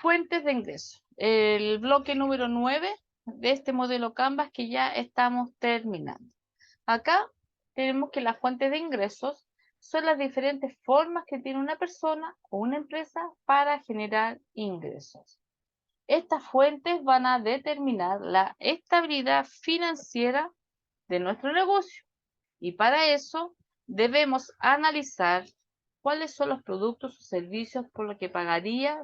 Fuentes de ingreso. El bloque número 9 de este modelo Canvas que ya estamos terminando. Acá tenemos que las fuentes de ingresos son las diferentes formas que tiene una persona o una empresa para generar ingresos. Estas fuentes van a determinar la estabilidad financiera de nuestro negocio y para eso debemos analizar cuáles son los productos o servicios por los que pagarían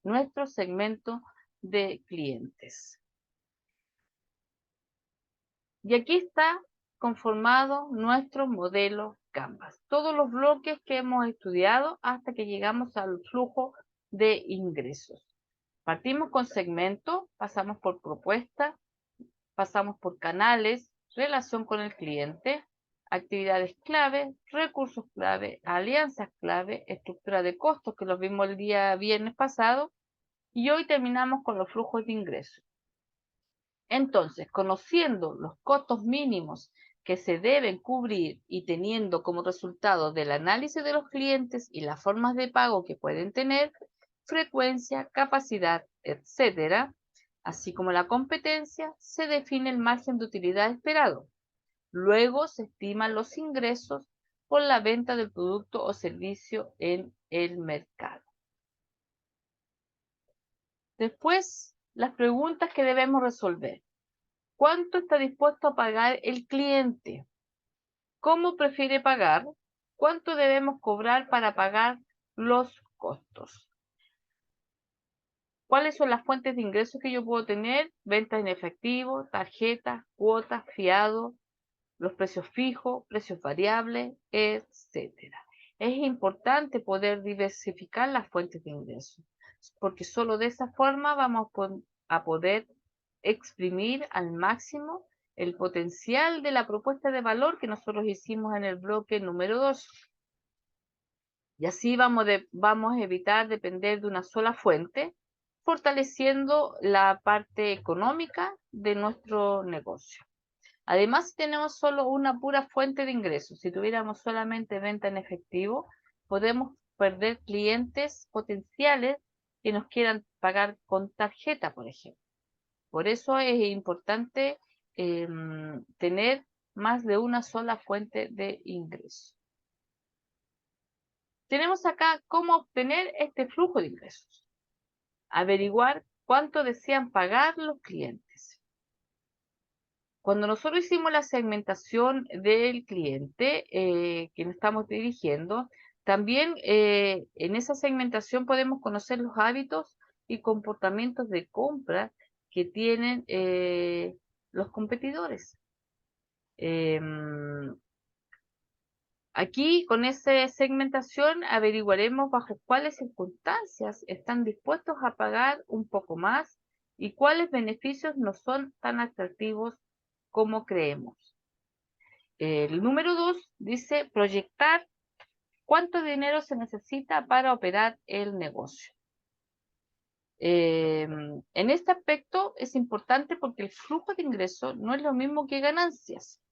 nuestro segmento de clientes. Y aquí está conformado nuestro modelo Canvas. Todos los bloques que hemos estudiado hasta que llegamos al flujo de ingresos. Partimos con segmento, pasamos por propuesta, pasamos por canales, relación con el cliente, actividades clave, recursos clave, alianzas clave, estructura de costos que los vimos el día viernes pasado y hoy terminamos con los flujos de ingresos. Entonces, conociendo los costos mínimos que se deben cubrir y teniendo como resultado del análisis de los clientes y las formas de pago que pueden tener, frecuencia, capacidad, etcétera, así como la competencia, se define el margen de utilidad esperado. Luego se estiman los ingresos por la venta del producto o servicio en el mercado. Después, las preguntas que debemos resolver. ¿Cuánto está dispuesto a pagar el cliente? ¿Cómo prefiere pagar? ¿Cuánto debemos cobrar para pagar los costos? ¿Cuáles son las fuentes de ingresos que yo puedo tener? Ventas en efectivo, tarjetas, cuotas, fiado, los precios fijos, precios variables, etcétera. Es importante poder diversificar las fuentes de ingresos, porque solo de esa forma vamos a poder exprimir al máximo el potencial de la propuesta de valor que nosotros hicimos en el bloque número 2. Y así vamos a evitar depender de una sola fuente, fortaleciendo la parte económica de nuestro negocio. Además, si tenemos solo una pura fuente de ingresos, si tuviéramos solamente venta en efectivo, podemos perder clientes potenciales que nos quieran pagar con tarjeta, por ejemplo. Por eso es importante tener más de una sola fuente de ingresos. Tenemos acá cómo obtener este flujo de ingresos. Averiguar cuánto desean pagar los clientes. Cuando nosotros hicimos la segmentación del cliente que nos estamos dirigiendo, también en esa segmentación podemos conocer los hábitos y comportamientos de compra que tienen los competidores. Aquí, con esa segmentación, averiguaremos bajo cuáles circunstancias están dispuestos a pagar un poco más y cuáles beneficios no son tan atractivos como creemos. El número 2 dice proyectar cuánto dinero se necesita para operar el negocio. En este aspecto es importante porque el flujo de ingresos no es lo mismo que ganancias,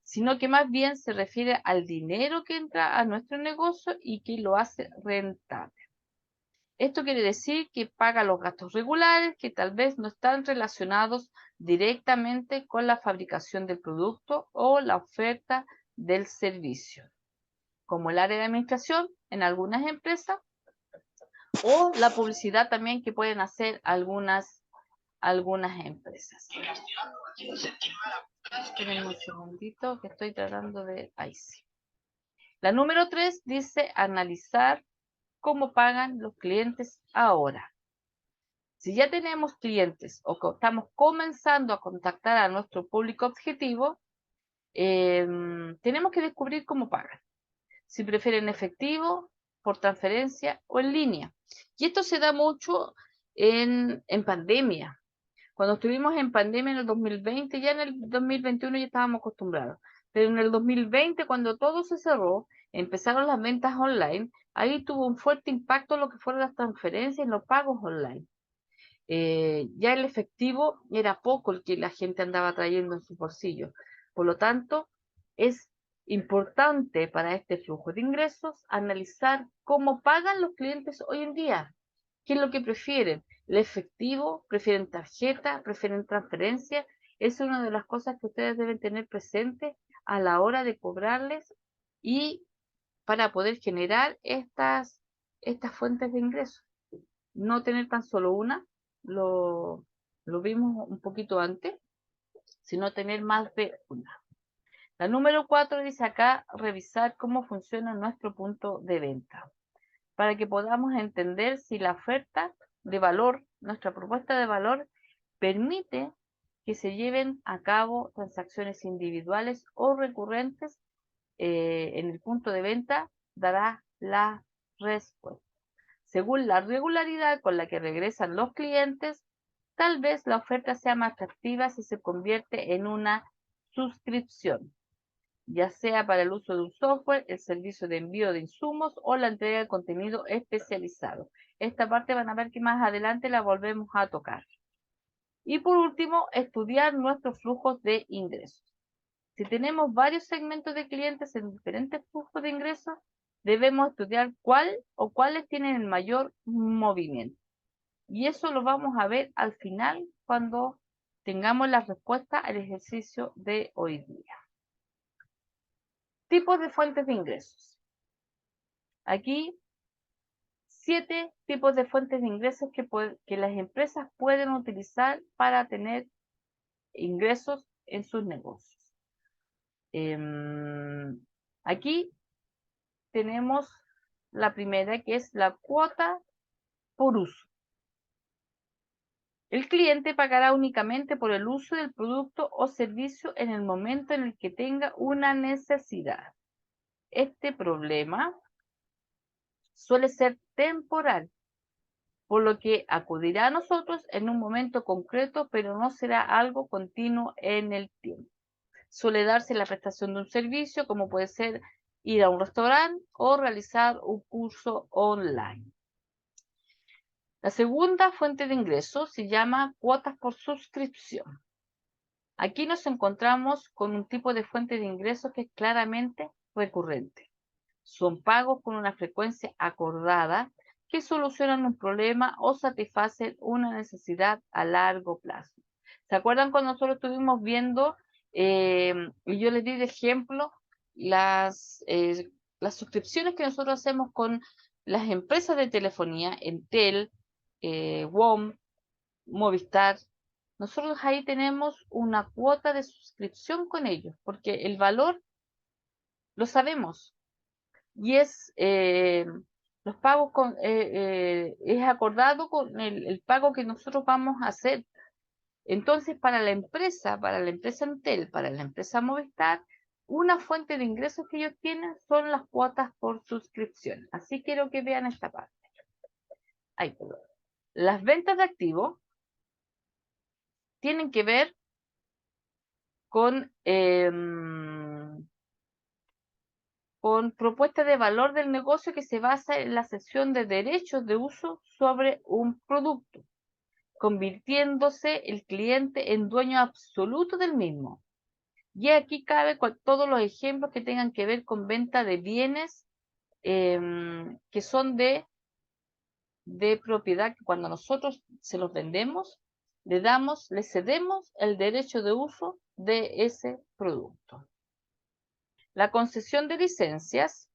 sino que más bien se refiere al dinero que entra a nuestro negocio y que lo hace rentable. Esto quiere decir que paga los gastos regulares que tal vez no están relacionados directamente con la fabricación del producto o la oferta del servicio, como el área de administración en algunas empresas o la publicidad también que pueden hacer algunas empresas. Esperen un segundito que estoy tratando de... Ahí sí. La número 3 dice analizar cómo pagan los clientes ahora. Si ya tenemos clientes o que estamos comenzando a contactar a nuestro público objetivo, tenemos que descubrir cómo pagan. Si prefieren efectivo, por transferencia o en línea. Y esto se da mucho en pandemia. Cuando estuvimos en pandemia en el 2020, ya en el 2021 ya estábamos acostumbrados. Pero en el 2020, cuando todo se cerró, empezaron las ventas online, ahí tuvo un fuerte impacto lo que fueron las transferencias y los pagos online. Ya el efectivo era poco el que la gente andaba trayendo en su bolsillo. Por lo tanto, es Importante para este flujo de ingresos analizar cómo pagan los clientes hoy en día. ¿Qué es lo que prefieren? ¿El efectivo? ¿Prefieren tarjeta? ¿Prefieren transferencia? Es una de las cosas que ustedes deben tener presente a la hora de cobrarles y para poder generar estas fuentes de ingresos. No tener tan solo una, lo vimos un poquito antes, sino tener más de una. La número 4 dice acá, revisar cómo funciona nuestro punto de venta, para que podamos entender si la oferta de valor, nuestra propuesta de valor, permite que se lleven a cabo transacciones individuales o recurrentes. En el punto de venta dará la respuesta. Según la regularidad con la que regresan los clientes, tal vez la oferta sea más atractiva si se convierte en una suscripción, ya sea para el uso de un software, el servicio de envío de insumos o la entrega de contenido especializado. Esta parte van a ver que más adelante la volvemos a tocar. Y por último, estudiar nuestros flujos de ingresos. Si tenemos varios segmentos de clientes en diferentes flujos de ingresos, debemos estudiar cuál o cuáles tienen el mayor movimiento. Y eso lo vamos a ver al final cuando tengamos la respuesta al ejercicio de hoy día. Tipos de fuentes de ingresos. Aquí, 7 tipos de fuentes de ingresos que las empresas pueden utilizar para tener ingresos en sus negocios. Aquí tenemos la primera, que es la cuota por uso. El cliente pagará únicamente por el uso del producto o servicio en el momento en el que tenga una necesidad. Este problema suele ser temporal, por lo que acudirá a nosotros en un momento concreto, pero no será algo continuo en el tiempo. Suele darse la prestación de un servicio, como puede ser ir a un restaurante o realizar un curso online. La segunda fuente de ingresos se llama cuotas por suscripción. Aquí nos encontramos con un tipo de fuente de ingresos que es claramente recurrente. Son pagos con una frecuencia acordada que solucionan un problema o satisfacen una necesidad a largo plazo. ¿Se acuerdan cuando nosotros estuvimos viendo, y yo les di de ejemplo, las suscripciones que nosotros hacemos con las empresas de telefonía, Entel, WOM, Movistar? Nosotros ahí tenemos una cuota de suscripción con ellos, porque el valor lo sabemos y es los pagos es acordado con el pago que nosotros vamos a hacer. Entonces, para la empresa Entel, para la empresa Movistar, una fuente de ingresos que ellos tienen son las cuotas por suscripción. Así quiero que vean esta parte. Ay, perdón. Las ventas de activos tienen que ver con propuesta de valor del negocio que se basa en la cesión de derechos de uso sobre un producto, convirtiéndose el cliente en dueño absoluto del mismo. Y aquí cabe todos los ejemplos que tengan que ver con venta de bienes que son de propiedad, que cuando nosotros se los vendemos, le cedemos el derecho de uso de ese producto. La concesión de licencias.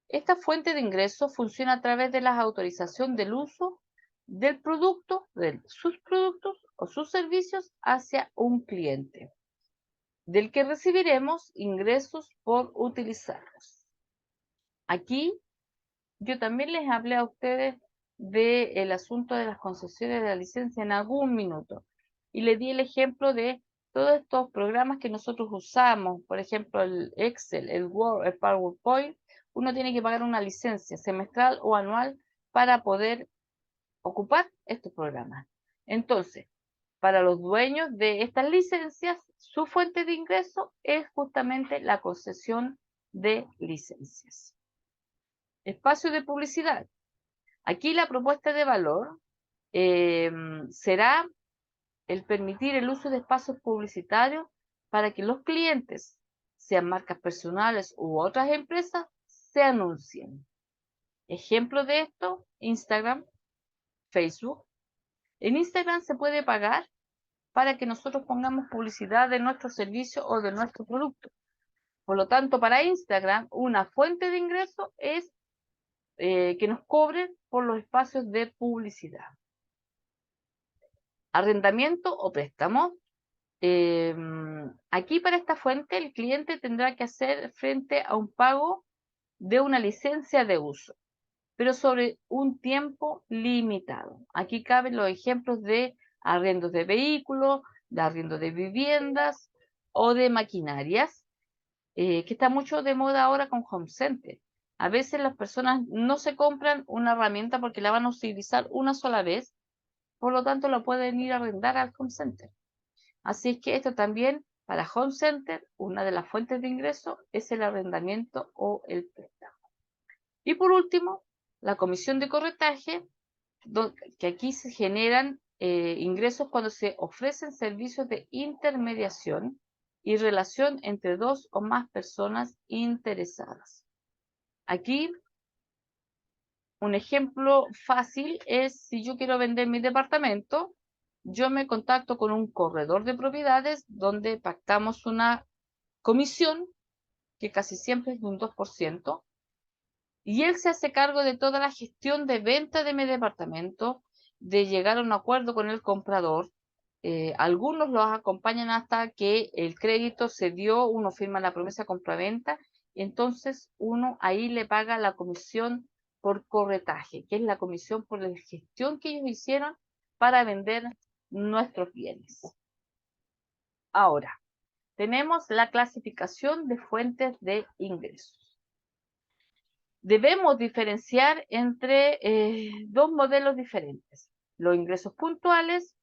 Esta fuente de ingresos funciona a través de la autorización del uso del producto, de sus productos o sus servicios hacia un cliente, del que recibiremos ingresos por utilizarlos. Aquí yo también les hablé a ustedes del asunto de las concesiones de la licencia en algún minuto y les di el ejemplo de todos estos programas que nosotros usamos, por ejemplo el Excel, el Word, el PowerPoint. Uno tiene que pagar una licencia semestral o anual para poder ocupar estos programas. Entonces, para los dueños de estas licencias, su fuente de ingreso es justamente la concesión de licencias. Espacio de publicidad. Aquí la propuesta de valor será el permitir el uso de espacios publicitarios para que los clientes sean marcas personales u otras empresas, se anuncien. Ejemplo de esto, Instagram, Facebook. En Instagram se puede pagar para que nosotros pongamos publicidad de nuestro servicio o de nuestro producto. Por lo tanto, para Instagram, una fuente de ingreso es que nos cobren por los espacios de publicidad. Arrendamiento o préstamo. Aquí para esta fuente el cliente tendrá que hacer frente a un pago de una licencia de uso, pero sobre un tiempo limitado. Aquí caben los ejemplos de arriendos de vehículos, de arriendo de viviendas o de maquinarias, que está mucho de moda ahora con Home Center. A veces las personas no se compran una herramienta porque la van a utilizar una sola vez, por lo tanto la pueden ir a arrendar al Home Center. Así es que esto también, para Home Center, una de las fuentes de ingreso es el arrendamiento o el préstamo. Y por último, la comisión de corretaje, que aquí se generan ingresos cuando se ofrecen servicios de intermediación y relación entre dos o más personas interesadas. Aquí, un ejemplo fácil es si yo quiero vender mi departamento, yo me contacto con un corredor de propiedades donde pactamos una comisión, que casi siempre es de un 2%, y él se hace cargo de toda la gestión de venta de mi departamento, de llegar a un acuerdo con el comprador. Algunos los acompañan hasta que el crédito se dio, uno firma la promesa de compraventa, y entonces uno ahí le paga la comisión por corretaje, que es la comisión por la gestión que ellos hicieron para vender nuestros bienes. Ahora, tenemos la clasificación de fuentes de ingresos. Debemos diferenciar entre dos modelos diferentes. Los ingresos puntuales,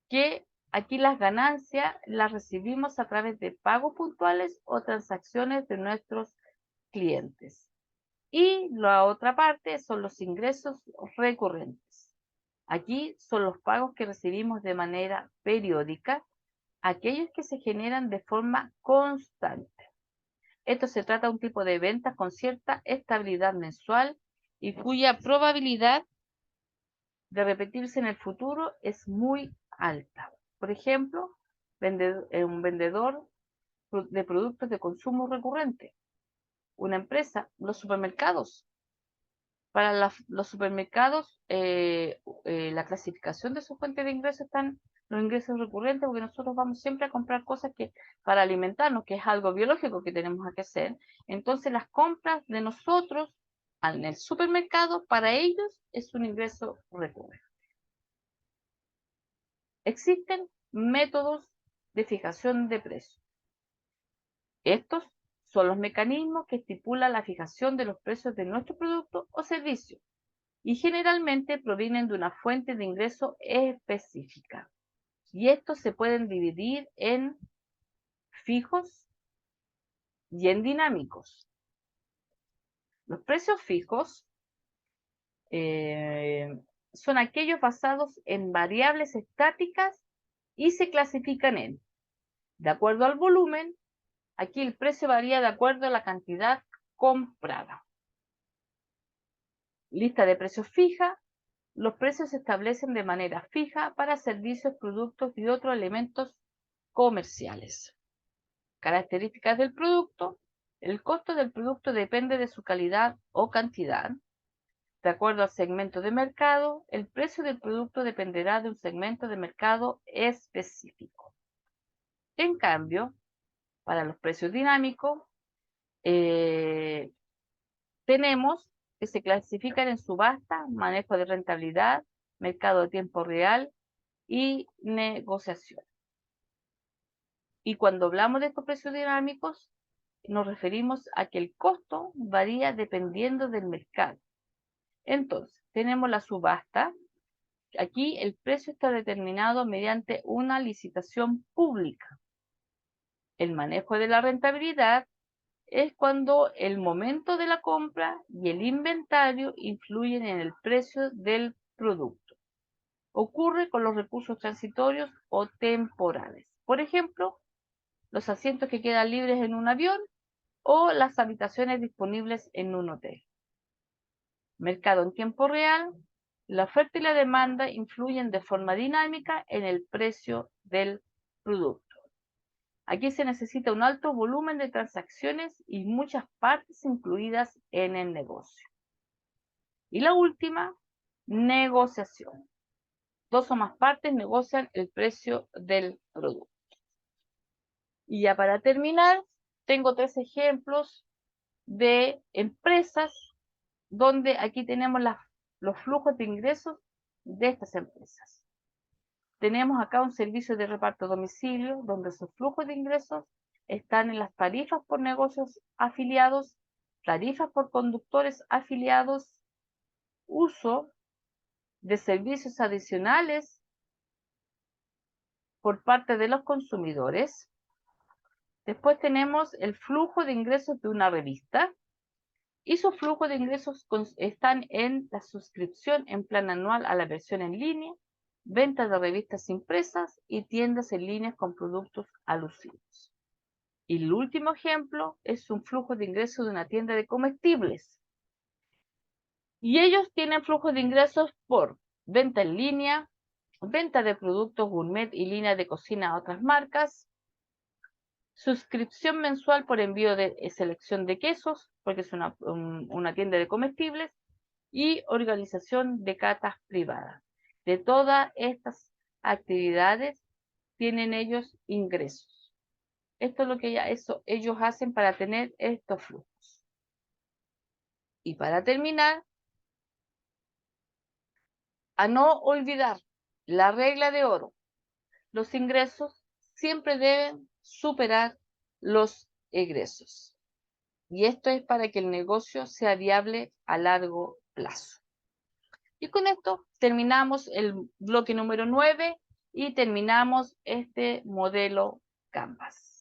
que aquí las ganancias las recibimos a través de pagos puntuales o transacciones de nuestros clientes. Y la otra parte son los ingresos recurrentes. Aquí son los pagos que recibimos de manera periódica, aquellos que se generan de forma constante. Esto se trata de un tipo de ventas con cierta estabilidad mensual y cuya probabilidad de repetirse en el futuro es muy alta. Por ejemplo, un vendedor de productos de consumo recurrente, una empresa, los supermercados. Para los supermercados, la clasificación de su fuente de ingresos están los ingresos recurrentes, porque nosotros vamos siempre a comprar cosas que para alimentarnos, que es algo biológico que tenemos que hacer. Entonces, las compras de nosotros en el supermercado, para ellos es un ingreso recurrente. Existen métodos de fijación de precios. Estos son los mecanismos que estipulan la fijación de los precios de nuestro producto o servicio y generalmente provienen de una fuente de ingreso específica. Y estos se pueden dividir en fijos y en dinámicos. Los precios fijos son aquellos basados en variables estáticas y se clasifican de acuerdo al volumen. Aquí el precio varía de acuerdo a la cantidad comprada. Lista de precios fija. Los precios se establecen de manera fija para servicios, productos y otros elementos comerciales. Características del producto. El costo del producto depende de su calidad o cantidad. De acuerdo al segmento de mercado, el precio del producto dependerá de un segmento de mercado específico. En cambio, para los precios dinámicos, tenemos que se clasifican en subasta, manejo de rentabilidad, mercado de tiempo real y negociación. Y cuando hablamos de estos precios dinámicos, nos referimos a que el costo varía dependiendo del mercado. Entonces, tenemos la subasta. Aquí el precio está determinado mediante una licitación pública. El manejo de la rentabilidad es cuando el momento de la compra y el inventario influyen en el precio del producto. Ocurre con los recursos transitorios o temporales. Por ejemplo, los asientos que quedan libres en un avión o las habitaciones disponibles en un hotel. Mercado en tiempo real. La oferta y la demanda influyen de forma dinámica en el precio del producto. Aquí se necesita un alto volumen de transacciones y muchas partes incluidas en el negocio. Y la última, negociación. 2 o más partes negocian el precio del producto. Y ya para terminar, tengo 3 ejemplos de empresas donde aquí tenemos los flujos de ingresos de estas empresas. Tenemos acá un servicio de reparto a domicilio donde sus flujos de ingresos están en las tarifas por negocios afiliados, tarifas por conductores afiliados, uso de servicios adicionales por parte de los consumidores. Después tenemos el flujo de ingresos de una revista y sus flujos de ingresos están en la suscripción en plan anual a la versión en línea, ventas de revistas impresas y tiendas en línea con productos alusivos. Y el último ejemplo es un flujo de ingresos de una tienda de comestibles. Y ellos tienen flujos de ingresos por venta en línea, venta de productos gourmet y línea de cocina a otras marcas, suscripción mensual por envío de selección de quesos, porque es una tienda de comestibles, y organización de catas privadas. De todas estas actividades tienen ellos ingresos. Esto es lo que ellos hacen para tener estos flujos. Y para terminar, a no olvidar la regla de oro. Los ingresos siempre deben superar los egresos. Y esto es para que el negocio sea viable a largo plazo. Y con esto terminamos el bloque número 9 y terminamos este modelo Canvas.